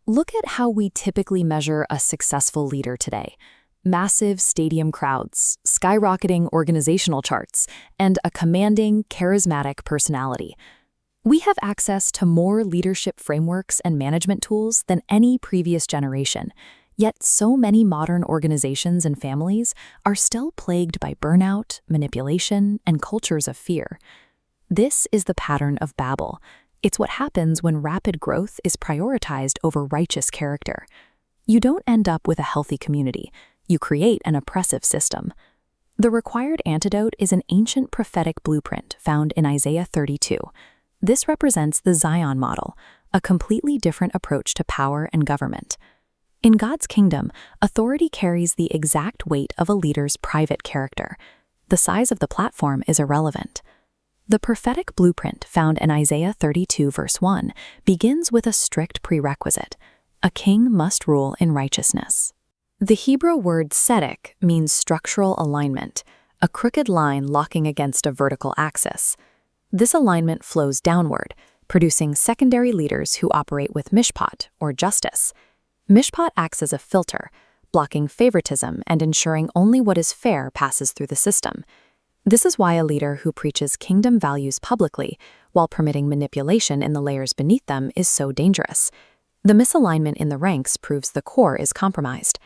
Look at how we typically measure a successful leader today. Massive stadium crowds, skyrocketing organizational charts, and a commanding, charismatic personality. We have access to more leadership frameworks and management tools than any previous generation, yet so many modern organizations and families are still plagued by burnout, manipulation, and cultures of fear. This is the pattern of Babel. It's what happens when rapid growth is prioritized over righteous character. You don't end up with a healthy community. You create an oppressive system. The required antidote is an ancient prophetic blueprint found in Isaiah 32. This represents the Zion model, a completely different approach to power and government. In God's kingdom, authority carries the exact weight of a leader's private character. The size of the platform is irrelevant. The prophetic blueprint found in Isaiah 32 verse 1 begins with a strict prerequisite. A king must rule in righteousness. The Hebrew word tzedek means structural alignment, a crooked line locking against a vertical axis. This alignment flows downward, producing secondary leaders who operate with mishpat, or justice. Mishpat acts as a filter, blocking favoritism and ensuring only what is fair passes through the system. This is why a leader who preaches kingdom values publicly, while permitting manipulation in the layers beneath them, is so dangerous. The misalignment in the ranks proves the core is compromised.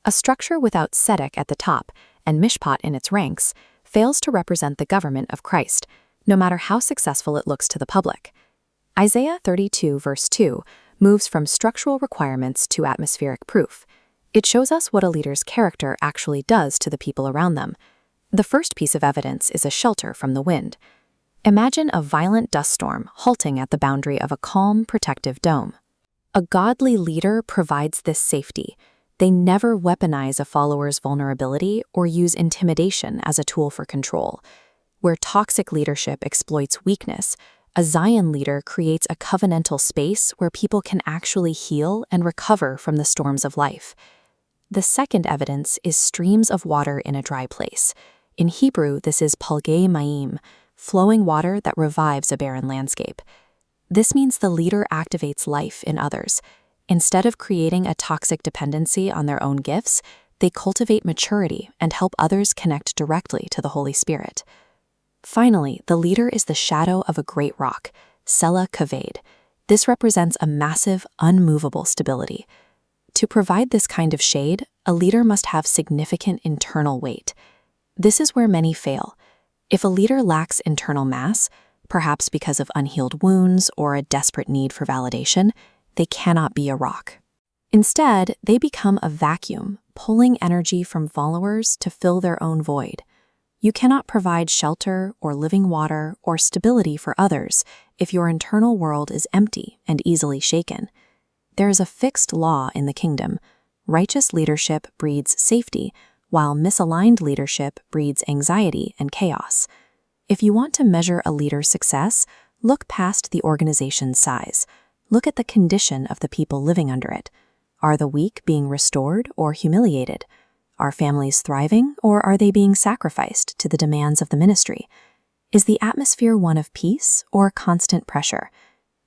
A structure without tzedek at the top and mishpat in its ranks fails to represent the government of Christ, no matter how successful it looks to the public. Isaiah 32 verse 2 moves from structural requirements to atmospheric proof. It shows us what a leader's character actually does to the people around them. The first piece of evidence is a shelter from the wind. Imagine a violent dust storm halting at the boundary of a calm, protective dome. A godly leader provides this safety. They never weaponize a follower's vulnerability or use intimidation as a tool for control. Where toxic leadership exploits weakness, a Zion leader creates a covenantal space where people can actually heal and recover from the storms of life. The second evidence is streams of water in a dry place. In Hebrew, this is palgei ma'im, flowing water that revives a barren landscape. This means the leader activates life in others. Instead of creating a toxic dependency on their own gifts, they cultivate maturity and help others connect directly to the Holy Spirit. Finally, the leader is the shadow of a great rock, Sela Kaved. This represents a massive, unmovable stability. To provide this kind of shade, a leader must have significant internal weight. This is where many fail. If a leader lacks internal mass, perhaps because of unhealed wounds or a desperate need for validation, they cannot be a rock. Instead, they become a vacuum, pulling energy from followers to fill their own void. You cannot provide shelter or living water or stability for others if your internal world is empty and easily shaken. There is a fixed law in the kingdom. Righteous leadership breeds safety, while misaligned leadership breeds anxiety and chaos. If you want to measure a leader's success, look past the organization's size. Look at the condition of the people living under it. Are the weak being restored or humiliated? Are families thriving, or are they being sacrificed to the demands of the ministry? Is the atmosphere one of peace or constant pressure?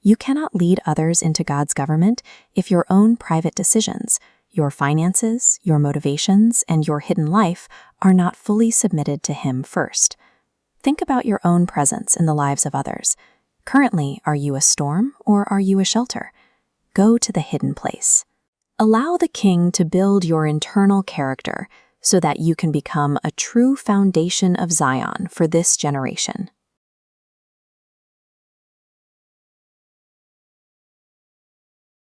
You cannot lead others into God's government if your own private decisions, your finances, your motivations, and your hidden life are not fully submitted to Him first. Think about your own presence in the lives of others. Currently, are you a storm or are you a shelter? Go to the hidden place. Allow the King to build your internal character so that you can become a true foundation of Zion for this generation.